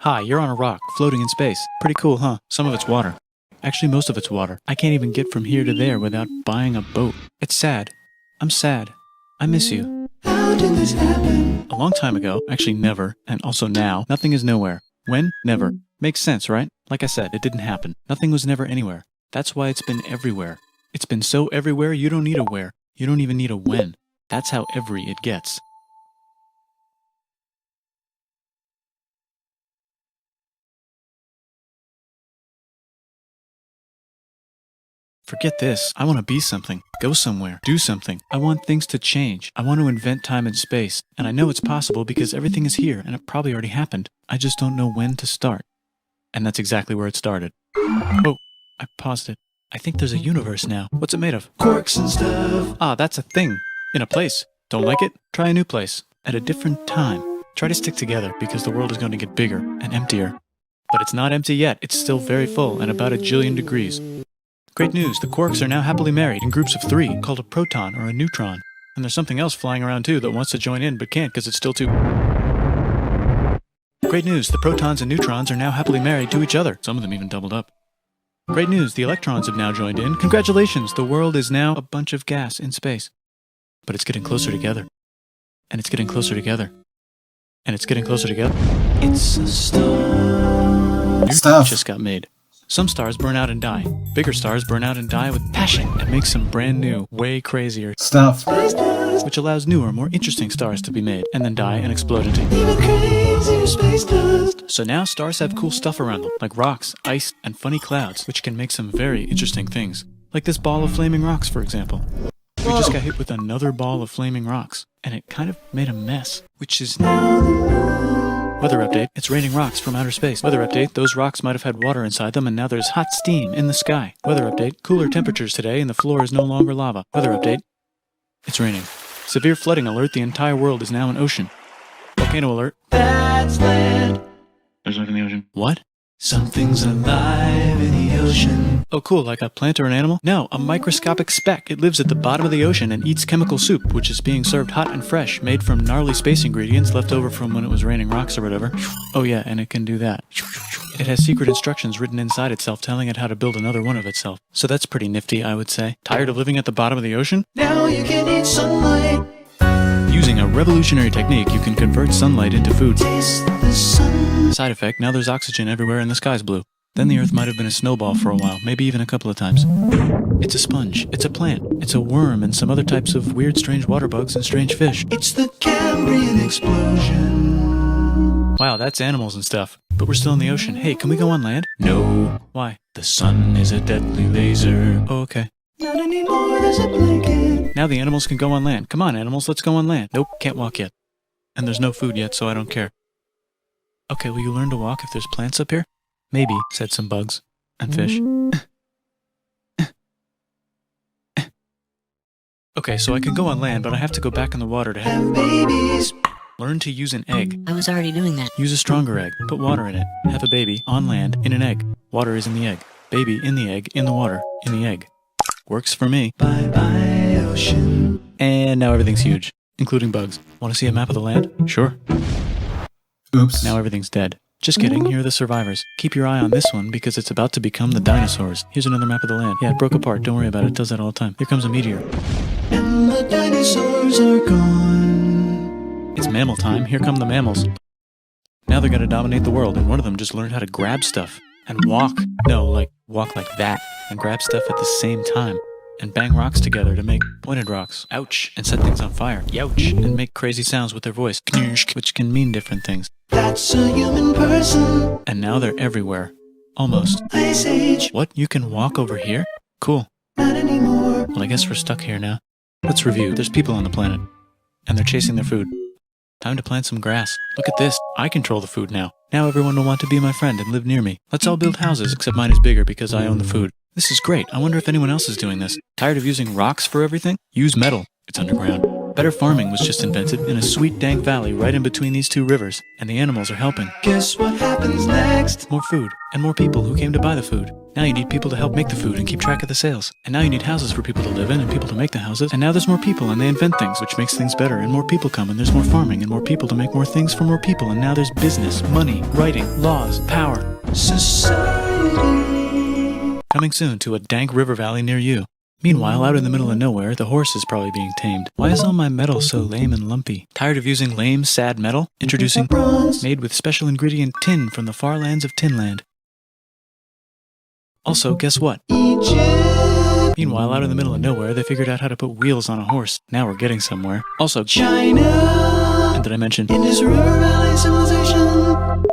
Hi, you're on a rock, floating in space. Pretty cool, huh? Some of it's water. Actually, most of it's water. I can't even get from here to there without buying a boat. It's sad. I'm sad. I miss you. How did this happen? A long time ago, actually never, and also now, nothing is nowhere. When? Never. Makes sense, right? Like I said, it didn't happen. Nothing was never anywhere. That's why it's been everywhere. It's been so everywhere you don't need a where. You don't even need a when. That's how every it gets. Forget this. I want to be something. Go somewhere. Do something. I want things to change. I want to invent time and space. And I know it's possible because everything is here and it probably already happened. I just don't know when to start. And that's exactly where it started. Oh, I paused it. I think there's a universe now. What's it made of? Quarks and stuff. Ah, that's a thing. In a place. Don't like it? Try a new place. At a different time. Try to stick together because the world is going to get bigger and emptier. But it's not empty yet. It's still very full and about 1,000,000,000 degrees. Great news, the quarks are now happily married in groups of 3, called a proton or a neutron. And there's something else flying around too that wants to join in but can't because it's still too... Great news, the protons and neutrons are now happily married to each other. Some of them even doubled up. Great news, the electrons have now joined in. Congratulations, the world is now a bunch of gas in space. But it's getting closer together. And it's getting closer together. And it's getting closer together. It's a star. New Stuff. just got made. Some stars burn out and die. Bigger stars burn out and die with passion and make some brand new, way crazier Stuff. Space dust. which allows newer, more interesting stars to be made and then die and explode into. Even crazier space dust. So now stars have cool stuff around them, like rocks, ice, and funny clouds, which can make some very interesting things. Like this ball of flaming rocks, for example. We just got hit with another ball of flaming rocks, and it kind of made a mess, which is Weather update, it's raining rocks from outer space. Weather update, those rocks might have had water inside them and now there's hot steam in the sky. Weather update, cooler temperatures today and the floor is no longer lava. Weather update, it's raining. Severe flooding alert, the entire world is now an ocean. Volcano alert. That's land. There's life in the ocean. What? Something's alive in the ocean. Oh cool, like a plant or an animal? No, a microscopic speck. It lives at the bottom of the ocean and eats chemical soup, which is being served hot and fresh, made from gnarly space ingredients left over from when it was raining rocks or whatever. Oh yeah, and it can do that. It has secret instructions written inside itself telling it how to build another one of itself. So that's pretty nifty, I would say. Tired of living at the bottom of the ocean? Now you can eat sunlight. Using a revolutionary technique, you can convert sunlight into food. Taste the sun. Side effect, now there's oxygen everywhere and the sky's blue. Then the Earth might have been a snowball for a while, maybe even a couple of times. It's a sponge, it's a plant, it's a worm and some other types of weird strange water bugs and strange fish. It's the Cambrian explosion. Wow, that's animals and stuff. But we're still in the ocean. Hey, can we go on land? No. Why? The sun is a deadly laser. Oh, okay. Not anymore, there's a blanket. Now the animals can go on land. Come on, animals, let's go on land. Nope, can't walk yet. And there's no food yet, so I don't care. Okay, will you learn to walk if there's plants up here? Maybe, said some bugs. And fish. Okay, so I can go on land, but I have to go back in the water to Have babies. learn to use an egg. I was already doing that. Use a stronger egg. Put water in it. Have a baby on land in an egg. Water is in the egg. Baby in the egg, in the water, in the egg. Works for me. Bye bye, ocean. And now everything's huge, including bugs. Want to see a map of the land? Sure. Oops. Now everything's dead. Just kidding, here are the survivors. Keep your eye on this one because it's about to become the dinosaurs. Here's another map of the land. Yeah, it broke apart, don't worry about it, it does that all the time. Here comes a meteor. And the dinosaurs are gone. It's mammal time, here come the mammals. Now they're gonna dominate the world, and one of them just learned how to grab stuff. And walk. No, like, walk like that. And grab stuff at the same time. And bang rocks together to make pointed rocks. Ouch. And set things on fire. Youch. And make crazy sounds with their voice. Knirsch, which can mean different things. That's a human person. And now they're everywhere. Almost. Ice Age. What? You can walk over here? Cool. Not anymore. Well, I guess we're stuck here now. Let's review. There's people on the planet. And they're chasing their food. Time to plant some grass. Look at this. I control the food now. Now everyone will want to be my friend and live near me. Let's all build houses, except mine is bigger because I own the food. This is great. I wonder if anyone else is doing this. Tired of using rocks for everything? Use metal. It's underground. Better farming was just invented in a sweet dank valley right in between these two rivers, and the animals are helping. Guess what happens next? More food, and more people who came to buy the food. Now you need people to help make the food and keep track of the sales. And now you need houses for people to live in and people to make the houses. And now there's more people and they invent things, which makes things better. And more people come and there's more farming and more people to make more things for more people. And now there's business, money, writing, laws, power. Society. Coming soon to a dank river valley near you. Meanwhile, out in the middle of nowhere, the horse is probably being tamed. Why is all my metal so lame and lumpy? Tired of using lame, sad metal? Introducing bronze, made with special ingredient tin from the far lands of Tinland. Also, guess what? Egypt. Meanwhile, out in the middle of nowhere, they figured out how to put wheels on a horse. Now we're getting somewhere. Also, China. And did I mention Indus River Valley Civilization.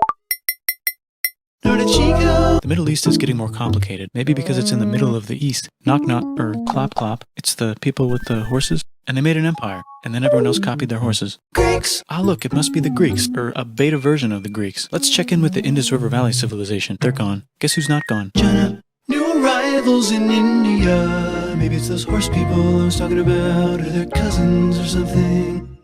Norte Chico. the Middle East is getting more complicated? Maybe because it's in the middle of the East. Knock knock, or clop clop. It's the people with the horses. And they made an empire. And then everyone else copied their horses. Greeks. Ah, look, it must be the Greeks, or a beta version of the Greeks. Let's check in with the Indus River Valley civilization. They're gone. Guess who's not gone? China. New arrivals in India. Maybe it's those horse people I was talking about, or their cousins or something.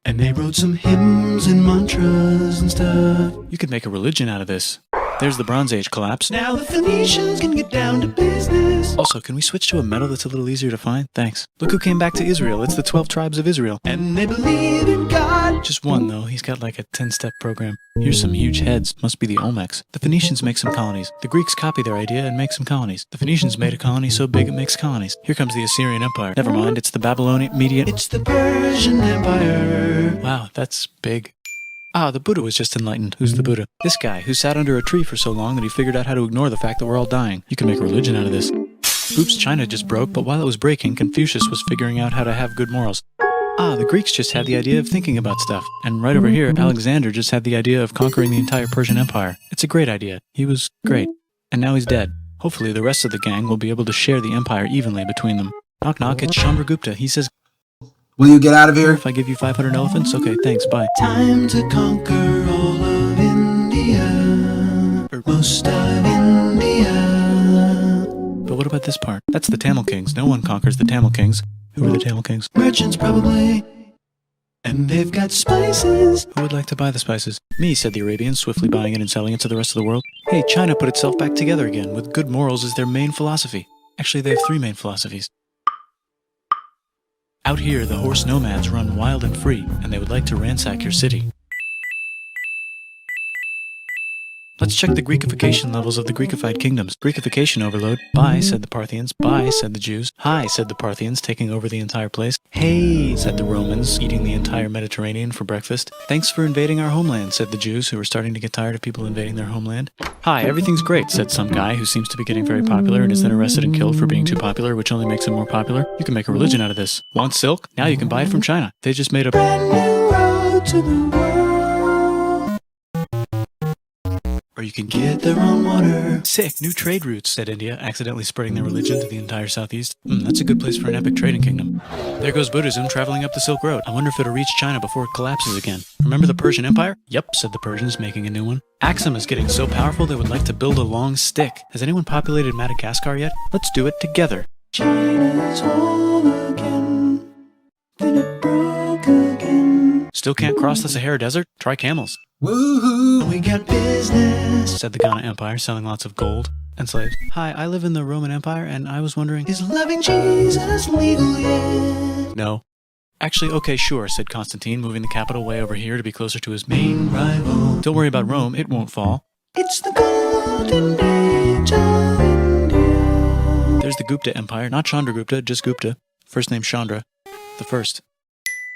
And they wrote some hymns and mantras and stuff. You could make a religion out of this. There's the Bronze Age collapse. Now the Phoenicians can get down to business. Also, can we switch to a metal that's a little easier to find? Thanks. Look who came back to Israel. It's the 12 tribes of Israel. And they believe in God. Just one, though. He's got like a 10-step program. Here's some huge heads. Must be the Olmecs. The Phoenicians make some colonies. The Greeks copy their idea and make some colonies. The Phoenicians made a colony so big it makes colonies. Here comes the Assyrian Empire. Never mind, it's the Babylonian Median. It's the Persian Empire. Wow, that's big. Ah, the Buddha was just enlightened. Who's the Buddha? This guy, who sat under a tree for so long that he figured out how to ignore the fact that we're all dying. You can make a religion out of this. Oops, China just broke, but while it was breaking, Confucius was figuring out how to have good morals. Ah, the Greeks just had the idea of thinking about stuff. And right over here, Alexander just had the idea of conquering the entire Persian Empire. It's a great idea. He was great. And now he's dead. Hopefully the rest of the gang will be able to share the empire evenly between them. Knock knock, it's Chandragupta. He says, Will you get out of here? if I give you 500 elephants? Okay, thanks, bye. Time to conquer all of India. Or most of India. But what about this part? That's the Tamil Kings. No one conquers the Tamil Kings. Who are the Tamil Kings? Merchants probably. And they've got spices. Who would like to buy the spices? Me, said the Arabians, swiftly buying it and selling it to the rest of the world. Hey, China put itself back together again, with good morals as their main philosophy. Actually, they have 3 main philosophies. Out here, the horse nomads run wild and free, and they would like to ransack your city. Let's check the Greekification levels of the Greekified kingdoms. Greekification overload. Bye, said the Parthians. Bye, said the Jews. Hi, said the Parthians, taking over the entire place. Hey, said the Romans, eating the entire Mediterranean for breakfast. Thanks for invading our homeland, said the Jews, who were starting to get tired of people invading their homeland. Hi, everything's great, said some guy who seems to be getting very popular and is then arrested and killed for being too popular, which only makes him more popular. You can make a religion out of this. Want silk? Now you can buy it from China. They just made a Brand new road to the world. or you can Get their own water. Sick, new trade routes, said India, accidentally spreading their religion to the entire southeast. That's a good place for an epic trading kingdom. There goes Buddhism traveling up the Silk Road. I wonder if it'll reach China before it collapses again. Remember the Persian Empire? Yep, said the Persians, making a new one. Axum is getting so powerful they would like to build a long stick. Has anyone populated Madagascar yet? Let's do it together. China's whole again. Then it broke again. Still can't cross the Sahara Desert? Try camels, Woohoo! We got business. said the Ghana Empire, selling lots of gold and slaves. Hi, I live in the Roman Empire, and I was wondering... Is loving Jesus legal yet? No. Actually, okay, sure, said Constantine, moving the capital way over here to be closer to his main... Rival. Don't worry about Rome, it won't fall. It's the golden age of India. There's the Gupta Empire, not Chandragupta, just Gupta. First name Chandra. The first.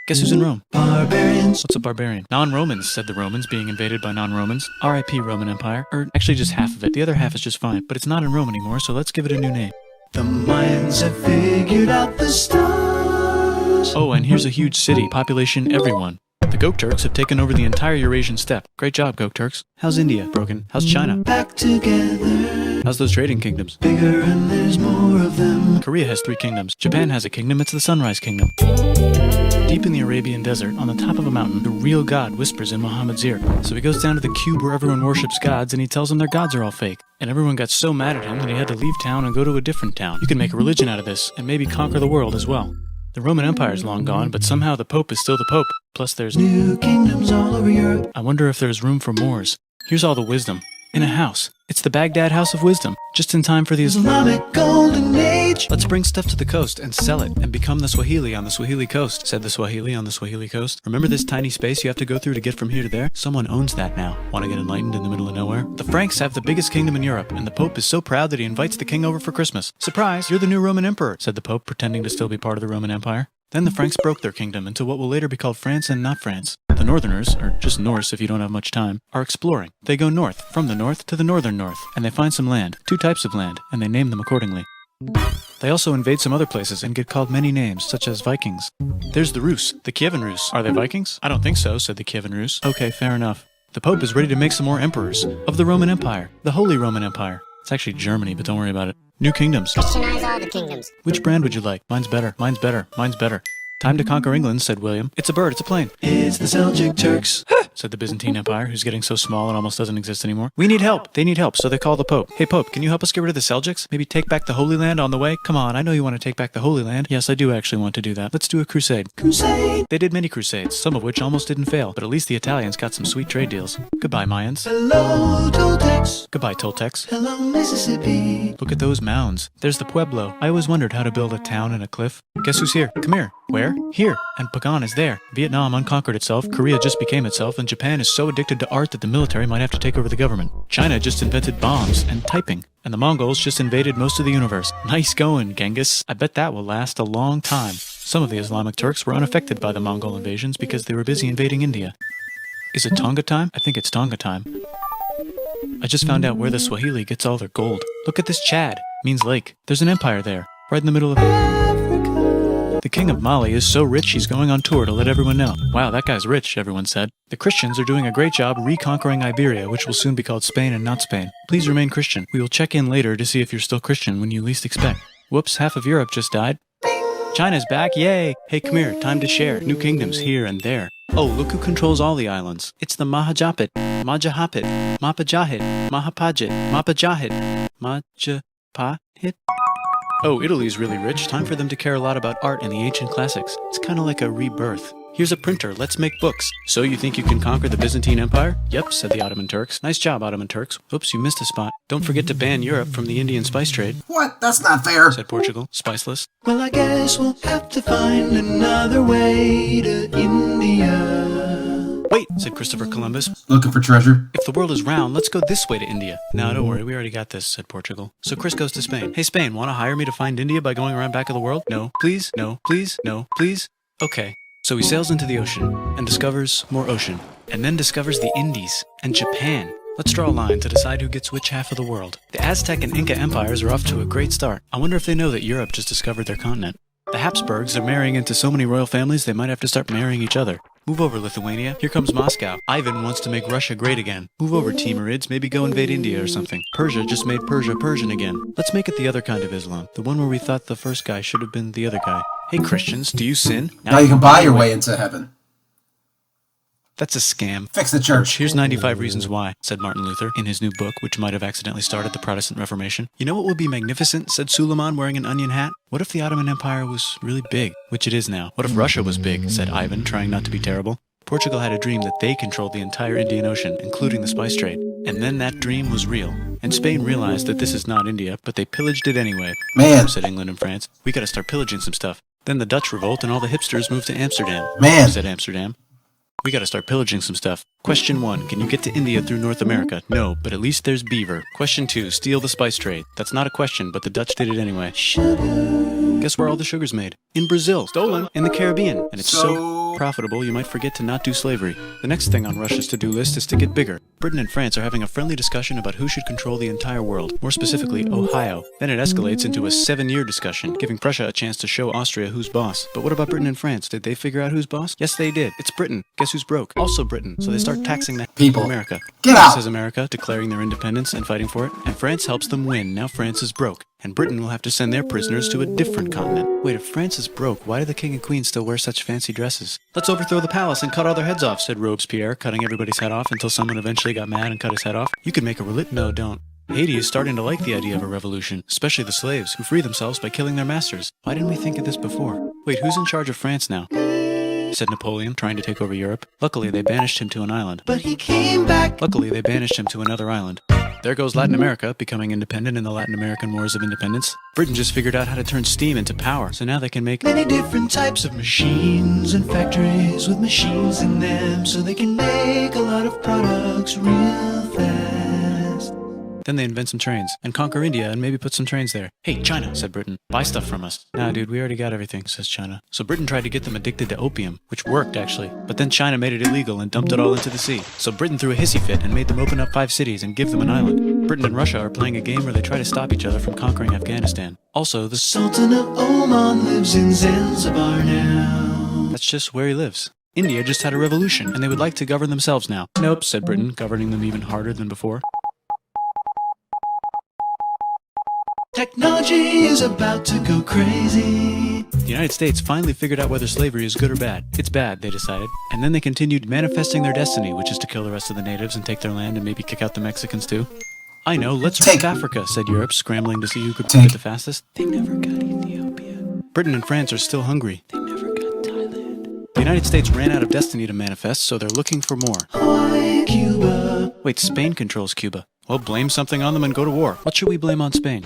Guess who's in Rome? Barbarians. What's a barbarian? Non-Romans, said the Romans, being invaded by non-Romans. R.I.P. Roman Empire. Or actually just half of it. The other half is just fine. But it's not in Rome anymore, so let's give it a new name. The Mayans have figured out the stars. Oh, and here's a huge city. Population everyone. The Gokturks have taken over the entire Eurasian steppe. Great job, Gokturks. How's India? Broken. How's China? Back together. How's those trading kingdoms? Bigger and there's more of them. Korea has 3 kingdoms. Japan has a kingdom. It's the Sunrise Kingdom. Deep in the Arabian desert, on the top of a mountain, the real God whispers in Muhammad's ear. So he goes down to the cube where everyone worships gods, and he tells them their gods are all fake. And everyone got so mad at him that he had to leave town and go to a different town. You can make a religion out of this, and maybe conquer the world as well. The Roman Empire is long gone, but somehow the Pope is still the Pope. Plus there's... New kingdoms all over Europe. I wonder if there's room for Moors. Here's all the wisdom. In a house. It's the Baghdad House of Wisdom, just in time for the Islamic Golden Age. Let's bring stuff to the coast and sell it and become the Swahili on the Swahili coast, said the Swahili on the Swahili coast. Remember this tiny space you have to go through to get from here to there? Someone owns that now. Want to get enlightened in the middle of nowhere? The Franks have the biggest kingdom in Europe, and the Pope is so proud that he invites the king over for Christmas. Surprise, you're the new Roman emperor, said the Pope, pretending to still be part of the Roman Empire. Then the Franks broke their kingdom into what will later be called France and not France. The Northerners, or just Norse if you don't have much time, are exploring. They go north, from the north to the northern north, and they find some land, 2 types of land, and they name them accordingly. They also invade some other places and get called many names, such as Vikings. There's the Rus, the Kievan Rus. Are they Vikings? I don't think so, said the Kievan Rus. Okay, fair enough. The Pope is ready to make some more emperors of the Roman Empire, the Holy Roman Empire. It's actually Germany, but don't worry about it. New kingdoms. Christianize all the kingdoms. Which brand would you like? Mine's better, mine's better, mine's better. Time to conquer England, said William. It's a bird, it's a plane. It's the Seljuk Turks. Said the Byzantine Empire, who's getting so small it almost doesn't exist anymore. We need help. They need help, so they call the Pope. Hey, Pope, can you help us get rid of the Seljuks? Maybe take back the Holy Land on the way? Come on, I know you want to take back the Holy Land. Yes, I do actually want to do that. Let's do a crusade. Crusade. They did many crusades, some of which almost didn't fail, but at least the Italians got some sweet trade deals. Goodbye, Mayans. Hello, Toltecs. Goodbye, Toltecs. Hello, Mississippi. Look at those mounds. There's the Pueblo. I always wondered how to build a town in a cliff. Guess who's here? Come here. Where? Here. And Pagan is there. Vietnam unconquered itself, Korea just became itself, and Japan is so addicted to art that the military might have to take over the government. China just invented bombs and typing. And the Mongols just invaded most of the universe. Nice going, Genghis. I bet that will last a long time. Some of the Islamic Turks were unaffected by the Mongol invasions because they were busy invading India. Is it Tonga time? I think it's Tonga time. I just found out where the Swahili gets all their gold. Look at this Chad. Means lake. There's an empire there. Right in the middle of Africa. The king of Mali is so rich he's going on tour to let everyone know. Wow, that guy's rich, everyone said. The Christians are doing a great job reconquering Iberia, which will soon be called Spain and not Spain. Please remain Christian. We will check in later to see if you're still Christian when you least expect. Whoops, half of Europe just died. China's back, yay! Hey, come here, time to share. New kingdoms here and there. Oh, look who controls all the islands. It's the Mahajapit, Majahapit, Mapajahit, Mahapajit, Mapajahit, Majapahit. Oh, Italy's really rich. Time for them to care a lot about art and the ancient classics. It's kind of like a rebirth. Here's a printer, let's make books. So you think you can conquer the Byzantine Empire? Yep, said the Ottoman Turks. Nice job, Ottoman Turks. Oops, you missed a spot. Don't forget to ban Europe from the Indian spice trade, What? That's not fair. said Portugal, spiceless. Well, I guess we'll have to find another way to India. Wait, said Christopher Columbus. Looking for treasure? If the world is round, let's go this way to India. No, don't worry, we already got this, said Portugal. So Chris goes to Spain. Hey, Spain, want to hire me to find India by going around back of the world? No, please, no, please, no, please. Okay. So he sails into the ocean and discovers more ocean, and then discovers the Indies and Japan. Let's draw a line to decide who gets which half of the world. The Aztec and Inca empires are off to a great start. I wonder if they know that Europe just discovered their continent. The Habsburgs are marrying into so many royal families they might have to start marrying each other. Move over, Lithuania. Here comes Moscow. Ivan wants to make Russia great again. Move over, Timurids. Maybe go invade India or something. Persia just made Persia Persian again. Let's make it the other kind of Islam. The one where we thought the first guy should have been the other guy. Hey, Christians, do you sin? Now you can buy your way into heaven. That's a scam. Fix the church. Here's 95 Reasons Why, said Martin Luther in his new book, which might have accidentally started the Protestant Reformation. You know what would be magnificent, said Suleiman wearing an onion hat? What if the Ottoman Empire was really big, which it is now? What if Russia was big, said Ivan, trying not to be terrible? Portugal had a dream that they controlled the entire Indian Ocean, including the spice trade. And then that dream was real. And Spain realized that this is not India, but they pillaged it anyway. Man. Said England and France. We gotta start pillaging some stuff. Then the Dutch revolt and all the hipsters moved to Amsterdam. Man. Said Amsterdam. We gotta start pillaging some stuff. Question 1, can you get to India through North America? No, but at least there's beaver. Question 2, steal the spice trade. That's not a question, but the Dutch did it anyway. Guess where all the sugar's made? In Brazil. Stolen. In the Caribbean. And it's so profitable you might forget to not do slavery. The next thing on Russia's to-do list is to get bigger. Britain and France are having a friendly discussion about who should control the entire world, more specifically Ohio. Then it escalates into a 7-year discussion, giving Prussia a chance to show Austria who's boss. But what about Britain and France? Did they figure out who's boss? Yes, they did. It's Britain. Guess who's broke? Also Britain. So they start taxing the People. America. Get out. Says America, declaring their independence and fighting for it. And France helps them win. Now France is broke. And Britain will have to send their prisoners to a different continent. Wait, if France is broke, why do the king and queen still wear such fancy dresses? Let's overthrow the palace and cut all their heads off, said Robespierre, cutting everybody's head off until someone eventually got mad and cut his head off. You could make a No, don't. Haiti is starting to like the idea of a revolution, especially the slaves, who free themselves by killing their masters. Why didn't we think of this before? Wait, who's in charge of France now? Said Napoleon, trying to take over Europe. Luckily, they banished him to an island. But he came back. Luckily, they banished him to another island. There goes Latin America, becoming independent in the Latin American Wars of Independence. Britain just figured out how to turn steam into power, so now they can make many different types of machines and factories with machines in them, so they can make a lot of products real fast. Then they invent some trains, and conquer India and maybe put some trains there. Hey, China, said Britain, buy stuff from us. Nah, dude, we already got everything, says China. So Britain tried to get them addicted to opium, which worked, actually. But then China made it illegal and dumped it all into the sea. So Britain threw a hissy fit and made them open up 5 cities and give them an island. Britain and Russia are playing a game where they try to stop each other from conquering Afghanistan. Also, the Sultan of Oman lives in Zanzibar now. That's just where he lives. India just had a revolution, and they would like to govern themselves now. Nope, said Britain, governing them even harder than before. Technology is about to go crazy. The United States finally figured out whether slavery is good or bad. It's bad, they decided. And then they continued manifesting their destiny, which is to kill the rest of the natives and take their land and maybe kick out the Mexicans too. I know, let's rape Africa, said Europe, scrambling to see who could get the fastest. They never got Ethiopia. Britain and France are still hungry. They never got Thailand. The United States ran out of destiny to manifest, so they're looking for more. Hawaii, Cuba. Wait, Spain controls Cuba. Well, blame something on them and go to war. What should we blame on Spain?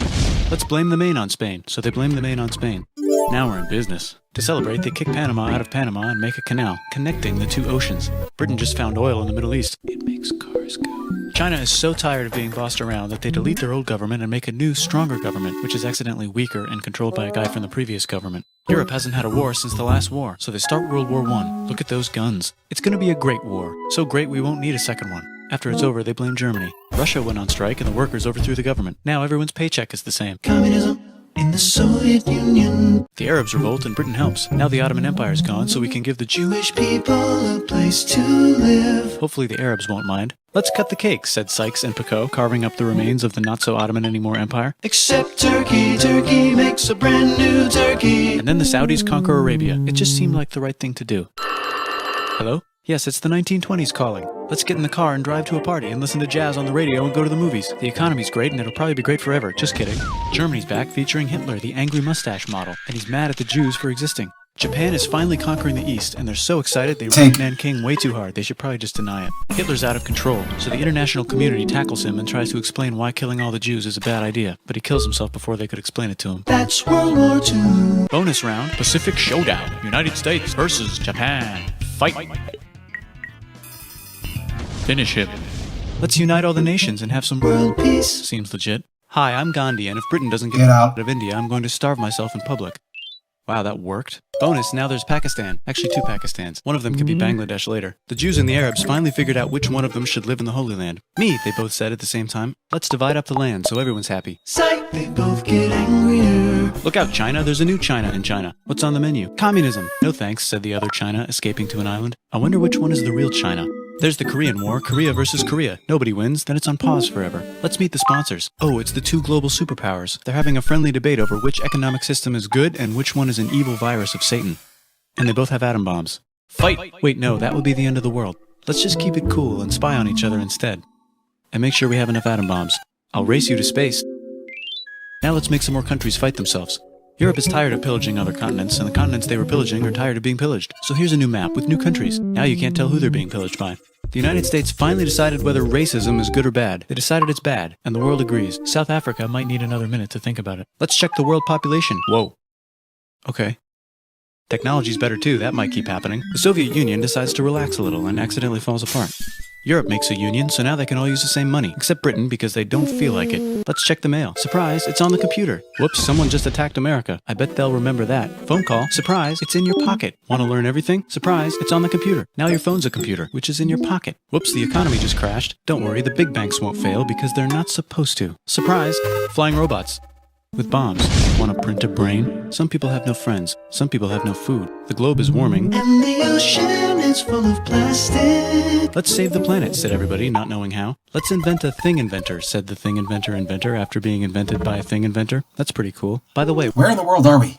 Let's blame the Maine on Spain. So they blame the Maine on Spain. Now we're in business. To celebrate, they kick Panama out of Panama and make a canal, connecting the 2 oceans. Britain just found oil in the Middle East. It makes cars go. China is so tired of being bossed around that they delete their old government and make a new, stronger government, which is accidentally weaker and controlled by a guy from the previous government. Europe hasn't had a war since the last war, so they start World War I. Look at those guns. It's gonna be a great war. So great we won't need a second one. After it's over, they blame Germany. Russia went on strike and the workers overthrew the government. Now everyone's paycheck is the same. Communism in the Soviet Union. The Arabs revolt and Britain helps. Now the Ottoman Empire's gone, so we can give the Jewish people a place to live. Hopefully the Arabs won't mind. Let's cut the cake, said Sykes and Picot, carving up the remains of the not-so-Ottoman anymore empire. Except Turkey. Turkey makes a brand new turkey. And then the Saudis conquer Arabia. It just seemed like the right thing to do. Hello? Yes, it's the 1920s calling. Let's get in the car and drive to a party and listen to jazz on the radio and go to the movies. The economy's great and it'll probably be great forever. Just kidding. Germany's back featuring Hitler, the angry mustache model, and he's mad at the Jews for existing. Japan is finally conquering the East, and they're so excited they rape Nanking way too hard. They should probably just deny it. Hitler's out of control, so the international community tackles him and tries to explain why killing all the Jews is a bad idea, but he kills himself before they could explain it to him. That's World War II. Bonus round, Pacific Showdown. United States versus Japan. Fight! Finish him. Let's unite all the nations and have some world peace. Seems legit. Hi, I'm Gandhi, and if Britain doesn't get out of India, I'm going to starve myself in public. Wow, that worked. Bonus, now there's Pakistan. Actually, 2 Pakistans. One of them could be Bangladesh later. The Jews and the Arabs finally figured out which one of them should live in the Holy Land. Me, they both said at the same time. Let's divide up the land so everyone's happy. Psych, they both get angrier. Look out, China. There's a new China in China. What's on the menu? Communism. No thanks, said the other China, escaping to an island. I wonder which one is the real China. There's the Korean War, Korea versus Korea. Nobody wins, then it's on pause forever. Let's meet the sponsors. Oh, it's the 2 global superpowers. They're having a friendly debate over which economic system is good and which one is an evil virus of Satan. And they both have atom bombs. Fight! Wait, no, that would be the end of the world. Let's just keep it cool and spy on each other instead. And make sure we have enough atom bombs. I'll race you to space. Now let's make some more countries fight themselves. Europe is tired of pillaging other continents, and the continents they were pillaging are tired of being pillaged. So here's a new map with new countries. Now you can't tell who they're being pillaged by. The United States finally decided whether racism is good or bad. They decided it's bad, and the world agrees. South Africa might need another minute to think about it. Let's check the world population. Whoa. Okay. Technology's better too, that might keep happening. The Soviet Union decides to relax a little and accidentally falls apart. Europe makes a union, so now they can all use the same money, except Britain because they don't feel like it. Let's check the mail. Surprise, it's on the computer. Whoops, someone just attacked America. I bet they'll remember that. Phone call. Surprise, it's in your pocket. Want to learn everything? Surprise, it's on the computer. Now your phone's a computer, which is in your pocket. Whoops, the economy just crashed. Don't worry, the big banks won't fail because they're not supposed to. Surprise, flying robots. With bombs. Want to print a brain? Some people have no friends. Some people have no food. The globe is warming. And the ocean is full of plastic. Let's save the planet, said everybody, not knowing how. Let's invent a thing inventor, said the thing inventor after being invented by a thing inventor. That's pretty cool. By the way, where in the world are we?